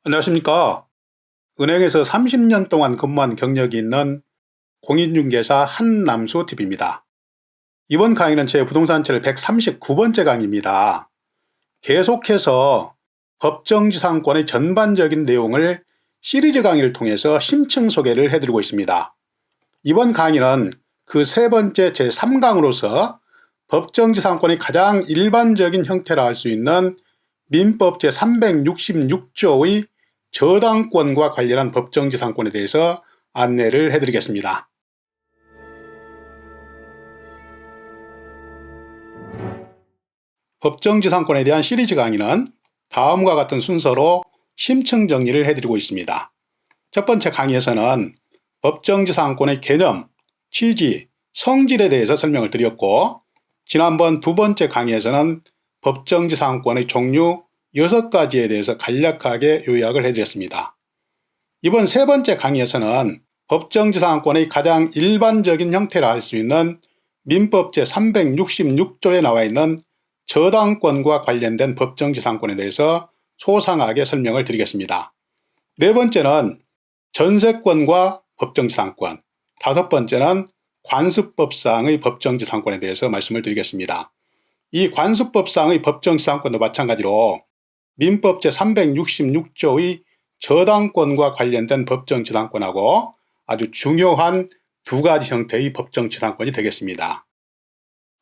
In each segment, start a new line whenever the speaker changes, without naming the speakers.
안녕하십니까. 은행에서 30년 동안 근무한 경력이 있는 공인중개사 한남수TV입니다. 이번 강의는 제 부동산 채널 139번째 강의입니다. 계속해서 법정지상권의 전반적인 내용을 시리즈 강의를 통해서 심층 소개를 해드리고 있습니다. 이번 강의는 그 세 번째 제3강으로서 법정지상권의 가장 일반적인 형태라 할 수 있는 민법 제366조의 저당권과 관련한 법정지상권에 대해서 안내를 해드리겠습니다. 법정지상권에 대한 시리즈 강의는 다음과 같은 순서로 심층 정리를 해드리고 있습니다. 첫 번째 강의에서는 법정지상권의 개념, 취지, 성질에 대해서 설명을 드렸고, 지난번 두 번째 강의에서는 법정지상권의 종류 6가지에 대해서 간략하게 요약을 해드렸습니다. 이번 세 번째 강의에서는 법정지상권의 가장 일반적인 형태라 할 수 있는 민법 제366조에 나와 있는 저당권과 관련된 법정지상권에 대해서 소상하게 설명을 드리겠습니다. 네 번째는 전세권과 법정지상권, 다섯 번째는 관습법상의 법정지상권에 대해서 말씀을 드리겠습니다. 이 관습법상의 법정지상권도 마찬가지로 민법 제366조의 저당권과 관련된 법정지상권하고 아주 중요한 두 가지 형태의 법정지상권이 되겠습니다.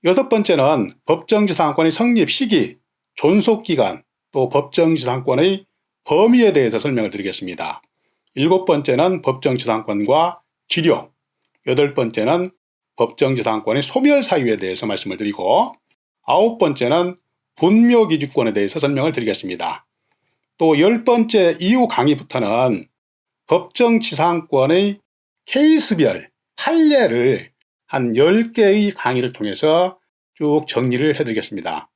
여섯 번째는 법정지상권의 성립 시기, 존속기간, 또 법정지상권의 범위에 대해서 설명을 드리겠습니다. 일곱 번째는 법정지상권과 지료, 여덟 번째는 법정지상권의 소멸 사유에 대해서 말씀을 드리고, 아홉 번째는 분묘기지권에 대해서 설명을 드리겠습니다. 또 10번째 이후 강의부터는 법정지상권의 케이스별 판례를 한 10개의 강의를 통해서 쭉 정리를 해드리겠습니다.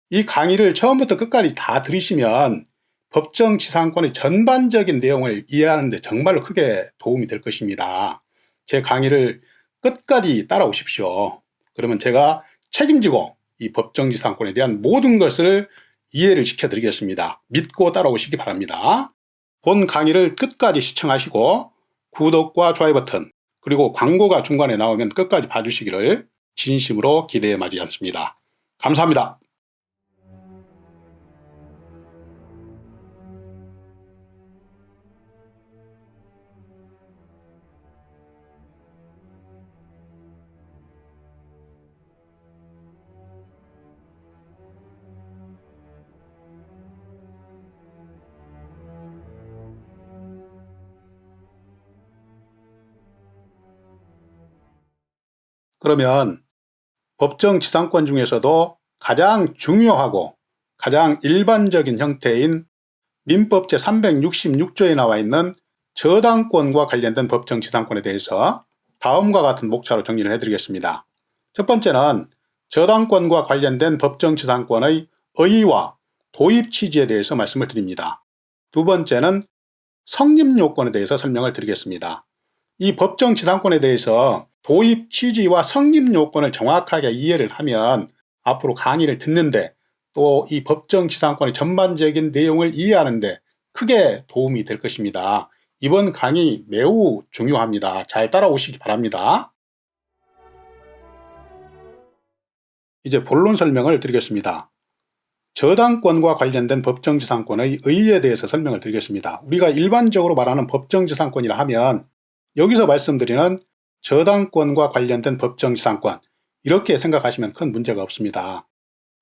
이 강의를 처음부터 끝까지 다 들으시면 법정지상권의 전반적인 내용을 이해하는 데 정말로 크게 도움이 될 것입니다. 제 강의를 끝까지 따라오십시오. 그러면 제가 책임지고 이 법정지상권에 대한 모든 것을 이해를 시켜드리겠습니다. 믿고 따라오시기 바랍니다. 본 강의를 끝까지 시청하시고 구독과 좋아요 버튼, 그리고 광고가 중간에 나오면 끝까지 봐주시기를 진심으로 기대해 마지 않습니다. 감사합니다. 그러면 법정지상권 중에서도 가장 중요하고 가장 일반적인 형태인 민법 제366조에 나와 있는 저당권과 관련된 법정지상권에 대해서 다음과 같은 목차로 정리를 해드리겠습니다. 첫 번째는 저당권과 관련된 법정지상권의 의의와 도입 취지에 대해서 말씀을 드립니다. 두 번째는 성립요건에 대해서 설명을 드리겠습니다. 이 법정지상권에 대해서 도입 취지와 성립요건을 정확하게 이해를 하면 앞으로 강의를 듣는데 또 이 법정지상권의 전반적인 내용을 이해하는데 크게 도움이 될 것입니다. 이번 강의 매우 중요합니다. 잘 따라오시기 바랍니다. 이제 본론 설명을 드리겠습니다. 저당권과 관련된 법정지상권의 의의에 대해서 설명을 드리겠습니다. 우리가 일반적으로 말하는 법정지상권이라 하면 여기서 말씀드리는 저당권과 관련된 법정지상권, 이렇게 생각하시면 큰 문제가 없습니다.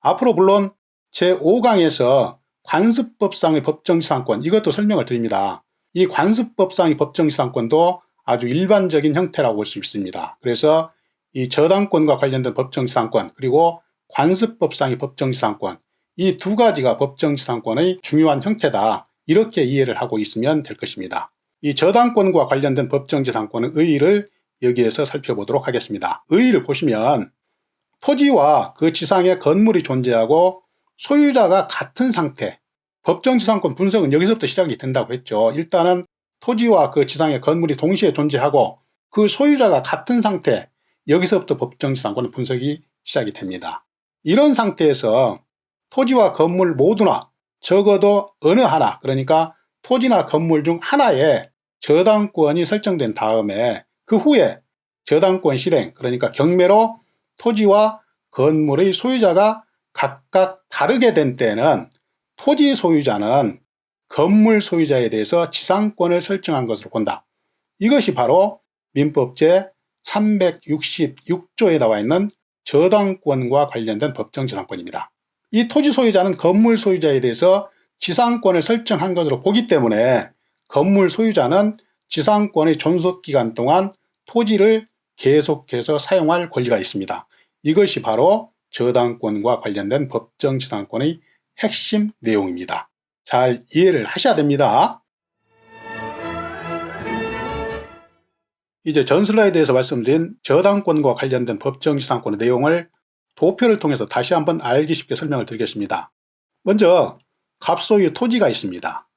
앞으로 물론 제5강에서 관습법상의 법정지상권, 이것도 설명을 드립니다. 이 관습법상의 법정지상권도 아주 일반적인 형태라고 볼 수 있습니다. 그래서 이 저당권과 관련된 법정지상권, 그리고 관습법상의 법정지상권, 이 두 가지가 법정지상권의 중요한 형태다, 이렇게 이해를 하고 있으면 될 것입니다. 이 저당권과 관련된 법정지상권의 의의를 여기에서 살펴보도록 하겠습니다. 의의를 보시면 토지와 그 지상에 건물이 존재하고 소유자가 같은 상태, 법정지상권 분석은 여기서부터 시작이 된다고 했죠. 일단은 토지와 그 지상에 건물이 동시에 존재하고 그 소유자가 같은 상태, 여기서부터 법정지상권 분석이 시작이 됩니다. 이런 상태에서 토지와 건물 모두나 적어도 어느 하나, 그러니까 토지나 건물 중 하나에 저당권이 설정된 다음에 그 후에 저당권 실행, 그러니까 경매로 토지와 건물의 소유자가 각각 다르게 된 때는 토지 소유자는 건물 소유자에 대해서 지상권을 설정한 것으로 본다. 이것이 바로 민법 제 366조에 나와 있는 저당권과 관련된 법정지상권입니다. 이 토지 소유자는 건물 소유자에 대해서 지상권을 설정한 것으로 보기 때문에 건물 소유자는 지상권의 존속기간 동안 토지를 계속해서 사용할 권리가 있습니다. 이것이 바로 저당권과 관련된 법정지상권의 핵심 내용입니다. 잘 이해를 하셔야 됩니다. 이제 전 슬라이드에서 말씀드린 저당권과 관련된 법정지상권의 내용을 도표를 통해서 다시 한번 알기 쉽게 설명을 드리겠습니다. 먼저 갑소유 토지가 있습니다.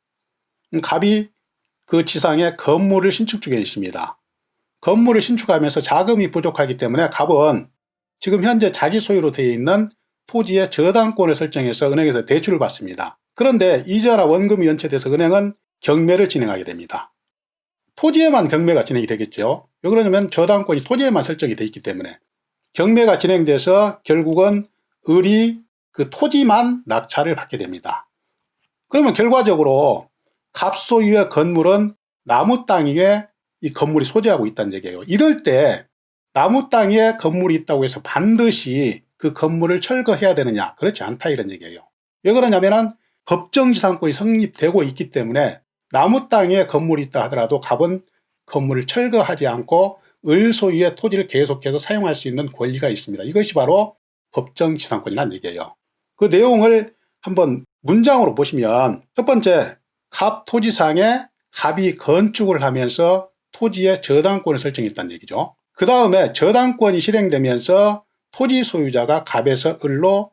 갑이 그 지상에 건물을 신축 중에 있습니다. 건물을 신축하면서 자금이 부족하기 때문에 갑은 지금 현재 자기 소유로 되어 있는 토지의 저당권을 설정해서 은행에서 대출을 받습니다. 그런데 이자나 원금이 연체돼서 은행은 경매를 진행하게 됩니다. 토지에만 경매가 진행이 되겠죠. 왜 그러냐면 저당권이 토지에만 설정이 되어 있기 때문에 경매가 진행돼서 결국은 을이 그 토지만 낙찰을 받게 됩니다. 그러면 결과적으로 갑소유의 건물은 나무 땅 위에 이 건물이 소재하고 있다는 얘기예요. 이럴 때 나무 땅 위에 건물이 있다고 해서 반드시 그 건물을 철거해야 되느냐? 그렇지 않다 이런 얘기예요. 왜 그러냐면 법정지상권이 성립되고 있기 때문에 나무 땅 위에 건물이 있다 하더라도 갑은 건물을 철거하지 않고 을 소유의 토지를 계속해서 사용할 수 있는 권리가 있습니다. 이것이 바로 법정지상권이라는 얘기예요. 그 내용을 한번 문장으로 보시면 첫 번째, 갑 토지상에 갑이 건축을 하면서 토지의 저당권을 설정했다는 얘기죠. 그 다음에 저당권이 실행되면서 토지 소유자가 갑에서 을로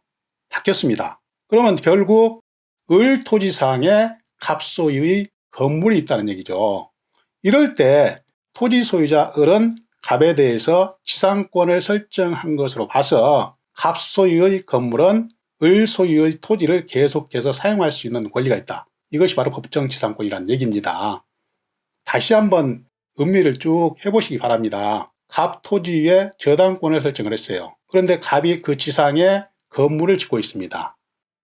바뀌었습니다. 그러면 결국 을 토지상에 갑 소유의 건물이 있다는 얘기죠. 이럴 때 토지 소유자 을은 갑에 대해서 지상권을 설정한 것으로 봐서 갑 소유의 건물은 을 소유의 토지를 계속해서 사용할 수 있는 권리가 있다. 이것이 바로 법정지상권이라는 얘기입니다. 다시 한번 음미를 쭉 해보시기 바랍니다. 갑 토지 위에 저당권을 설정을 했어요. 그런데 갑이 그 지상에 건물을 짓고 있습니다.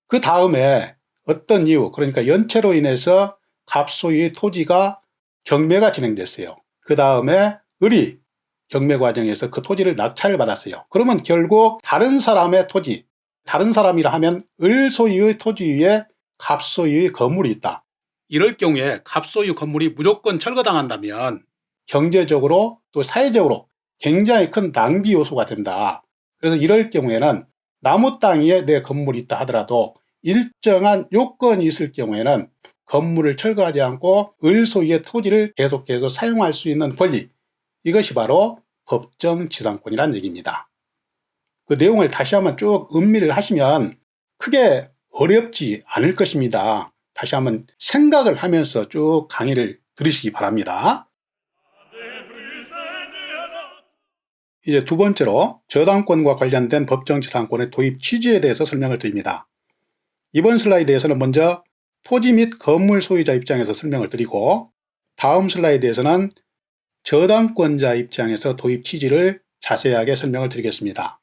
그 다음에 어떤 이유, 그러니까 연체로 인해서 갑 소유의 토지가 경매가 진행됐어요. 그 다음에 을이 경매 과정에서 그 토지를 낙찰을 받았어요. 그러면 결국 다른 사람의 토지, 다른 사람이라 하면 을 소유의 토지 위에 갑 소유의 건물이 있다. 이럴 경우에 갑 소유 건물이 무조건 철거당한다면 경제적으로 또 사회적으로 굉장히 큰 낭비 요소가 된다. 그래서 이럴 경우에는 나무 땅 위에 내 건물이 있다 하더라도 일정한 요건이 있을 경우에는 건물을 철거하지 않고 을 소유의 토지를 계속해서 사용할 수 있는 권리, 이것이 바로 법정지상권이라는 얘기입니다. 그 내용을 다시 한번 쭉 음미를 하시면 크게 어렵지 않을 것입니다. 다시 한번 생각을 하면서 쭉 강의를 들으시기 바랍니다. 이제 두 번째로 저당권과 관련된 법정지상권의 도입 취지에 대해서 설명을 드립니다. 이번 슬라이드에서는 먼저 토지 및 건물 소유자 입장에서 설명을 드리고 다음 슬라이드에서는 저당권자 입장에서 도입 취지를 자세하게 설명을 드리겠습니다.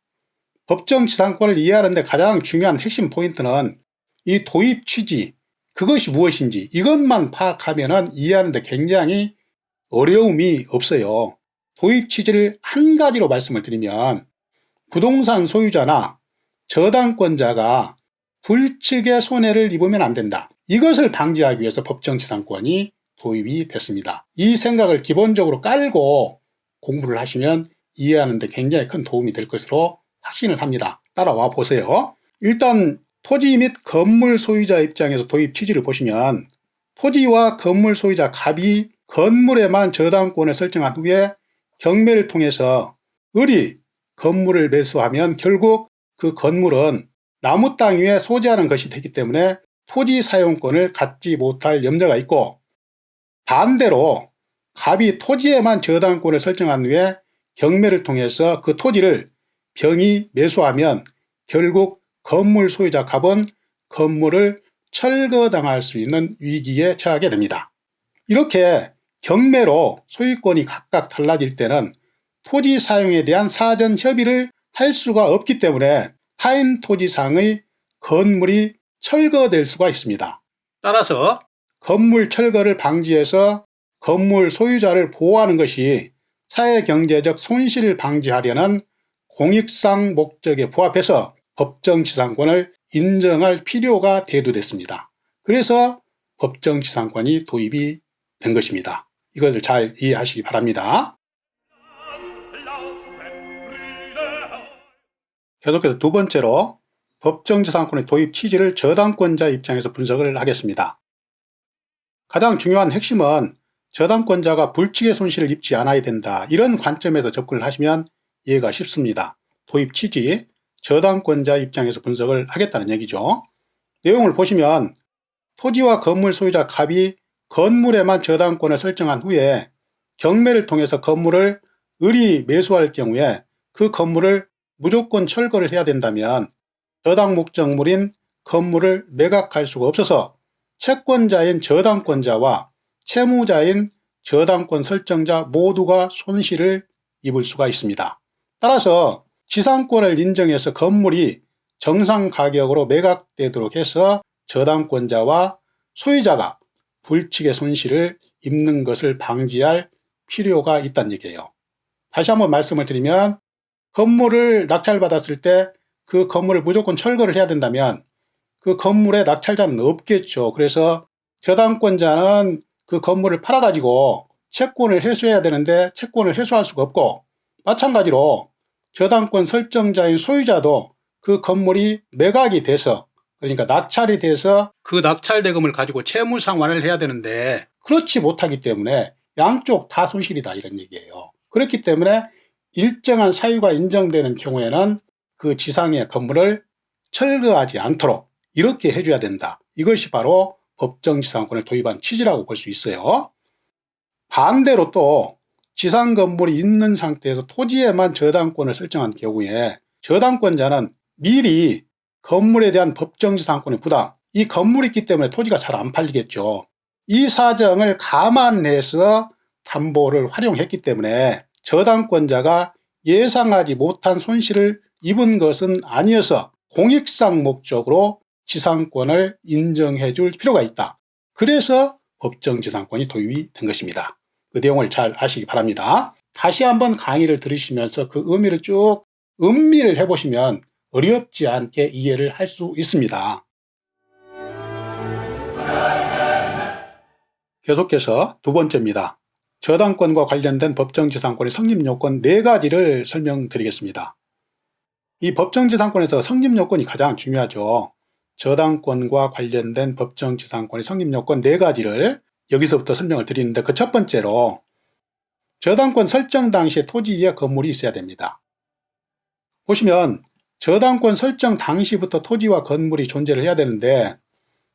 법정지상권을 이해하는 데 가장 중요한 핵심 포인트는 이 도입 취지, 그것이 무엇인지 이것만 파악하면 이해하는 데 굉장히 어려움이 없어요. 도입 취지를 한 가지로 말씀을 드리면 부동산 소유자나 저당권자가 불측의 손해를 입으면 안 된다. 이것을 방지하기 위해서 법정지상권이 도입이 됐습니다. 이 생각을 기본적으로 깔고 공부를 하시면 이해하는 데 굉장히 큰 도움이 될 것으로 확신을 합니다. 따라와 보세요. 일단 토지 및 건물 소유자 입장에서 도입 취지를 보시면 토지와 건물 소유자 갑이 건물에만 저당권을 설정한 후에 경매를 통해서 을이 건물을 매수하면 결국 그 건물은 나무 땅 위에 소재하는 것이 되기 때문에 토지 사용권을 갖지 못할 염려가 있고, 반대로 갑이 토지에만 저당권을 설정한 후에 경매를 통해서 그 토지를 병이 매수하면 결국 건물 소유자 갑은 건물을 철거당할 수 있는 위기에 처하게 됩니다. 이렇게 경매로 소유권이 각각 달라질 때는 토지 사용에 대한 사전 협의를 할 수가 없기 때문에 타인 토지상의 건물이 철거될 수가 있습니다. 따라서 건물 철거를 방지해서 건물 소유자를 보호하는 것이 사회경제적 손실을 방지하려는 공익상 목적에 부합해서 법정지상권을 인정할 필요가 대두됐습니다. 그래서 법정지상권이 도입이 된 것입니다. 이것을 잘 이해하시기 바랍니다. 계속해서 두 번째로 법정지상권의 도입 취지를 저당권자 입장에서 분석을 하겠습니다. 가장 중요한 핵심은 저당권자가 불치의 손실을 입지 않아야 된다. 이런 관점에서 접근을 하시면 이해가 쉽습니다. 도입 취지, 저당권자 입장에서 분석을 하겠다는 얘기죠. 내용을 보시면 토지와 건물 소유자 갑이 건물에만 저당권을 설정한 후에 경매를 통해서 건물을 을이 매수할 경우에 그 건물을 무조건 철거를 해야 된다면 저당 목적물인 건물을 매각할 수가 없어서 채권자인 저당권자와 채무자인 저당권 설정자 모두가 손실을 입을 수가 있습니다. 따라서 지상권을 인정해서 건물이 정상 가격으로 매각되도록 해서 저당권자와 소유자가 불치의 손실을 입는 것을 방지할 필요가 있다는 얘기예요. 다시 한번 말씀을 드리면 건물을 낙찰받았을 때 그 건물을 무조건 철거를 해야 된다면 그 건물에 낙찰자는 없겠죠. 그래서 저당권자는 그 건물을 팔아가지고 채권을 회수해야 되는데 채권을 회수할 수가 없고, 마찬가지로 저당권 설정자인 소유자도 그 건물이 매각이 돼서, 그러니까 낙찰이 돼서 그 낙찰 대금을 가지고 채무 상환을 해야 되는데 그렇지 못하기 때문에 양쪽 다 손실이다, 이런 얘기예요. 그렇기 때문에 일정한 사유가 인정되는 경우에는 그 지상의 건물을 철거하지 않도록 이렇게 해줘야 된다. 이것이 바로 법정지상권을 도입한 취지라고 볼 수 있어요. 반대로 또 지상 건물이 있는 상태에서 토지에만 저당권을 설정한 경우에 저당권자는 미리 건물에 대한 법정지상권의 부담, 이 건물이 있기 때문에 토지가 잘 안 팔리겠죠. 이 사정을 감안해서 담보를 활용했기 때문에 저당권자가 예상하지 못한 손실을 입은 것은 아니어서 공익상 목적으로 지상권을 인정해 줄 필요가 있다. 그래서 법정지상권이 도입이 된 것입니다. 그 내용을 잘 아시기 바랍니다. 다시 한번 강의를 들으시면서 그 의미를 쭉 음미를 해보시면 어렵지 않게 이해를 할 수 있습니다. 계속해서 두 번째입니다. 저당권과 관련된 법정지상권의 성립요건 4가지를 설명드리겠습니다. 이 법정지상권에서 성립요건이 가장 중요하죠. 저당권과 관련된 법정지상권의 성립요건 4가지를 여기서부터 설명을 드리는데, 그 첫 번째로 저당권 설정 당시에 토지에 건물이 있어야 됩니다. 보시면 저당권 설정 당시부터 토지와 건물이 존재를 해야 되는데,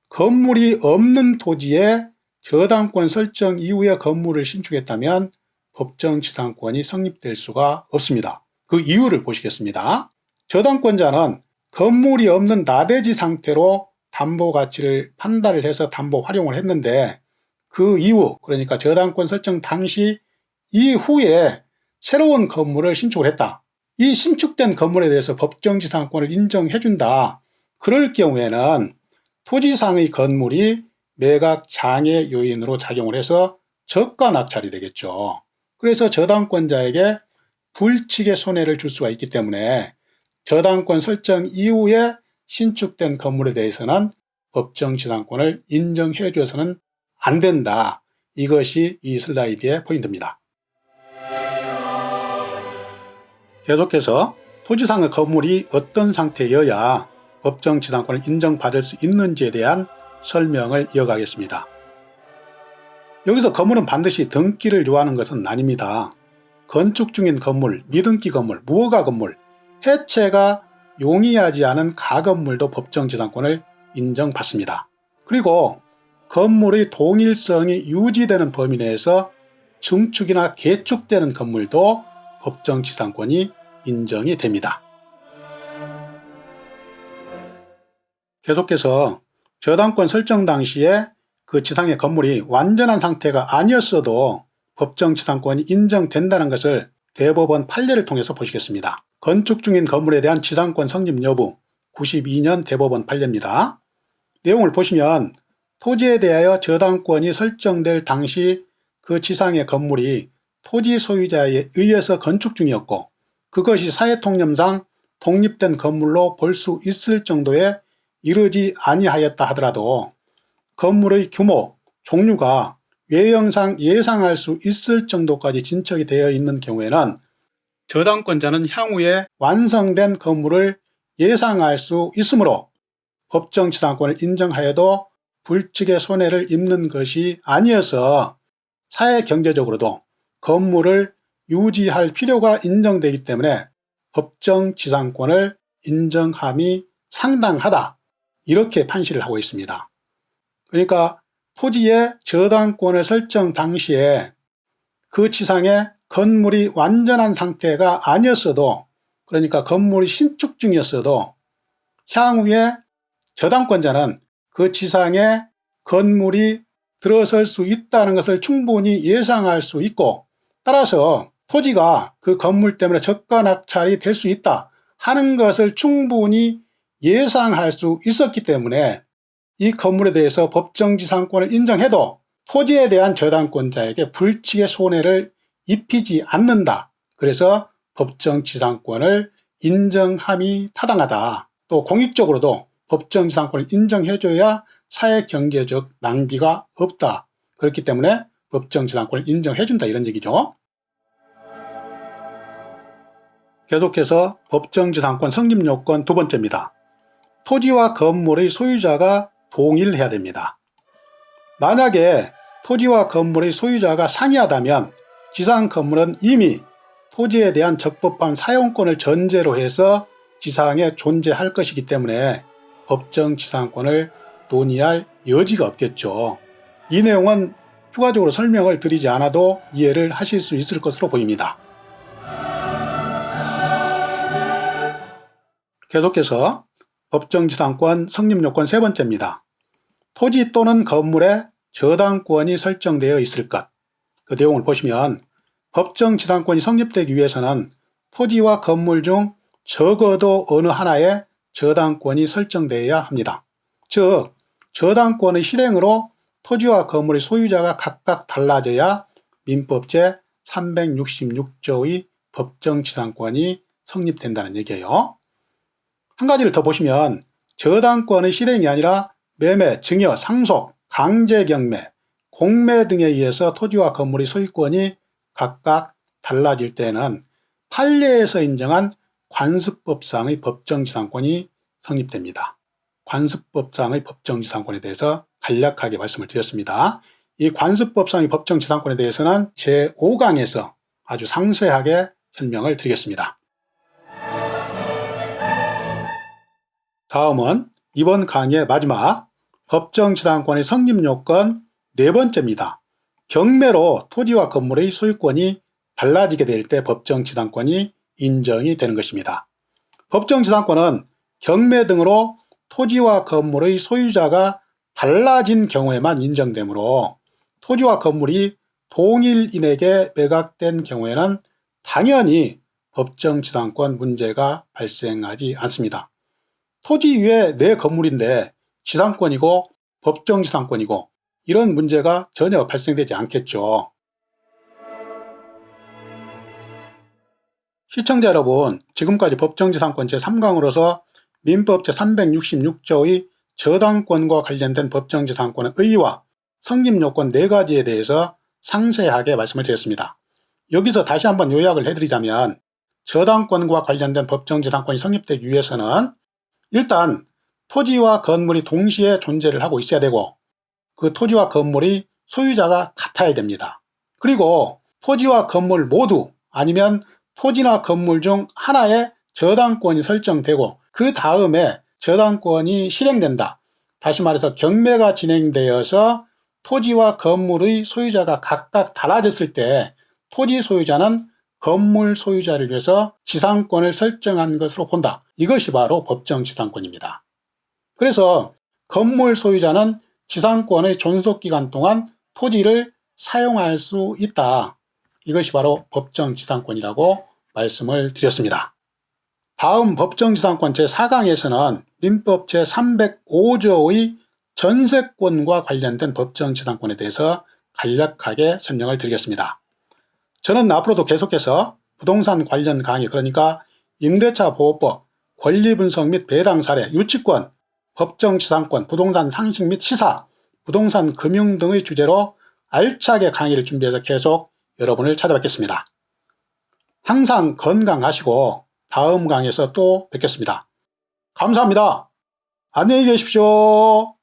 건물이 없는 토지에 저당권 설정 이후에 건물을 신축했다면 법정지상권이 성립될 수가 없습니다. 그 이유를 보시겠습니다. 저당권자는 건물이 없는 나대지 상태로 담보 가치를 판단을 해서 담보 활용을 했는데, 그 이후, 그러니까 저당권 설정 당시 이후에 새로운 건물을 신축을 했다. 이 신축된 건물에 대해서 법정지상권을 인정해준다. 그럴 경우에는 토지상의 건물이 매각 장애 요인으로 작용을 해서 저가 낙찰이 되겠죠. 그래서 저당권자에게 불치의 손해를 줄 수가 있기 때문에 저당권 설정 이후에 신축된 건물에 대해서는 법정지상권을 인정해 줘서는 안 된다. 이것이 이 슬라이드의 포인트입니다. 계속해서 토지상의 건물이 어떤 상태여야 법정지상권을 인정받을 수 있는지에 대한 설명을 이어가겠습니다. 여기서 건물은 반드시 등기를 요하는 것은 아닙니다. 건축 중인 건물, 미등기 건물, 무허가 건물, 해체가 용이하지 않은 가건물도 법정지상권을 인정받습니다. 그리고 건물의 동일성이 유지되는 범위 내에서 증축이나 개축되는 건물도 법정지상권이 인정이 됩니다. 계속해서 저당권 설정 당시에 그 지상의 건물이 완전한 상태가 아니었어도 법정지상권이 인정된다는 것을 대법원 판례를 통해서 보시겠습니다. 건축 중인 건물에 대한 지상권 성립 여부 92년 대법원 판례입니다. 내용을 보시면 토지에 대하여 저당권이 설정될 당시 그 지상의 건물이 토지 소유자에 의해서 건축 중이었고 그것이 사회통념상 독립된 건물로 볼 수 있을 정도에 이르지 아니하였다 하더라도 건물의 규모, 종류가 외형상 예상할 수 있을 정도까지 진척이 되어 있는 경우에는 저당권자는 향후에 완성된 건물을 예상할 수 있으므로 법정지상권을 인정하여도 불측의 손해를 입는 것이 아니어서 사회경제적으로도 건물을 유지할 필요가 인정되기 때문에 법정지상권을 인정함이 상당하다. 이렇게 판시를 하고 있습니다. 그러니까 토지의 저당권을 설정 당시에 그 지상에 건물이 완전한 상태가 아니었어도, 그러니까 건물이 신축 중이었어도 향후에 저당권자는 그 지상에 건물이 들어설 수 있다는 것을 충분히 예상할 수 있고, 따라서 토지가 그 건물 때문에 저가 낙찰이 될 수 있다 하는 것을 충분히 예상할 수 있었기 때문에 이 건물에 대해서 법정지상권을 인정해도 토지에 대한 저당권자에게 불치의 손해를 입히지 않는다. 그래서 법정지상권을 인정함이 타당하다. 또 공익적으로도 법정지상권을 인정해줘야 사회경제적 낭비가 없다. 그렇기 때문에 법정지상권을 인정해준다 이런 얘기죠. 계속해서 법정지상권 성립요건 두 번째입니다. 토지와 건물의 소유자가 동일해야 됩니다. 만약에 토지와 건물의 소유자가 상이하다면 지상 건물은 이미 토지에 대한 적법한 사용권을 전제로 해서 지상에 존재할 것이기 때문에 법정지상권을 논의할 여지가 없겠죠. 이 내용은 추가적으로 설명을 드리지 않아도 이해를 하실 수 있을 것으로 보입니다. 계속해서 법정지상권 성립요건 세 번째입니다. 토지 또는 건물에 저당권이 설정되어 있을 것. 그 내용을 보시면 법정지상권이 성립되기 위해서는 토지와 건물 중 적어도 어느 하나에 저당권이 설정되어야 합니다. 즉 저당권의 실행으로 토지와 건물의 소유자가 각각 달라져야 민법 제366조의 법정지상권이 성립된다는 얘기예요. 한 가지를 더 보시면 저당권의 실행이 아니라 매매, 증여, 상속, 강제경매, 공매 등에 의해서 토지와 건물의 소유권이 각각 달라질 때는 판례에서 인정한 관습법상의 법정지상권이 성립됩니다. 관습법상의 법정지상권에 대해서 간략하게 말씀을 드렸습니다. 이 관습법상의 법정지상권에 대해서는 제5강에서 아주 상세하게 설명을 드리겠습니다. 다음은 이번 강의의 마지막 법정지상권의 성립요건 네 번째입니다. 경매로 토지와 건물의 소유권이 달라지게 될 때 법정지상권이 인정이 되는 것입니다. 법정지상권은 경매 등으로 토지와 건물의 소유자가 달라진 경우에만 인정되므로 토지와 건물이 동일인에게 매각된 경우에는 당연히 법정지상권 문제가 발생하지 않습니다. 토지 위에 내 건물인데 지상권이고 법정지상권이고 이런 문제가 전혀 발생되지 않겠죠. 시청자 여러분, 지금까지 법정지상권 제3강으로서 민법 제366조의 저당권과 관련된 법정지상권의 의의와 성립요건 4가지에 대해서 상세하게 말씀을 드렸습니다. 여기서 다시 한번 요약을 해드리자면 저당권과 관련된 법정지상권이 성립되기 위해서는 일단 토지와 건물이 동시에 존재를 하고 있어야 되고 그 토지와 건물이 소유자가 같아야 됩니다. 그리고 토지와 건물 모두 아니면 토지나 건물 중 하나에 저당권이 설정되고 그 다음에 저당권이 실행된다. 다시 말해서 경매가 진행되어서 토지와 건물의 소유자가 각각 달라졌을 때 토지 소유자는 건물 소유자를 위해서 지상권을 설정한 것으로 본다. 이것이 바로 법정지상권입니다. 그래서 건물 소유자는 지상권의 존속기간 동안 토지를 사용할 수 있다. 이것이 바로 법정지상권이라고 말씀을 드렸습니다. 다음 법정지상권 제4강에서는 민법 제305조의 전세권과 관련된 법정지상권에 대해서 간략하게 설명을 드리겠습니다. 저는 앞으로도 계속해서 부동산 관련 강의, 그러니까 임대차 보호법, 권리분석 및 배당 사례, 유치권, 법정지상권, 부동산 상식 및 시사, 부동산 금융 등의 주제로 알차게 강의를 준비해서 계속 여러분을 찾아뵙겠습니다. 항상 건강하시고 다음 강의에서 또 뵙겠습니다. 감사합니다. 안녕히 계십시오.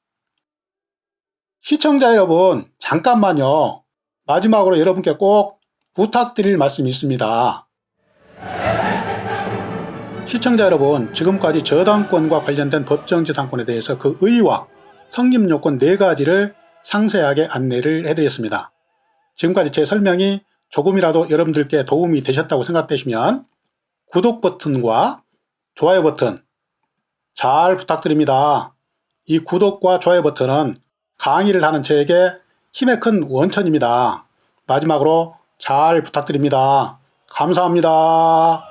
시청자 여러분, 잠깐만요. 마지막으로 여러분께 꼭 부탁드릴 말씀이 있습니다. 시청자 여러분, 지금까지 저당권과 관련된 법정지상권에 대해서 그 의의와 성립요건 4가지를 상세하게 안내를 해드렸습니다. 지금까지 제 설명이 조금이라도 여러분들께 도움이 되셨다고 생각되시면 구독 버튼과 좋아요 버튼 잘 부탁드립니다. 이 구독과 좋아요 버튼은 강의를 하는 저에게 힘의 큰 원천입니다. 마지막으로 잘 부탁드립니다. 감사합니다.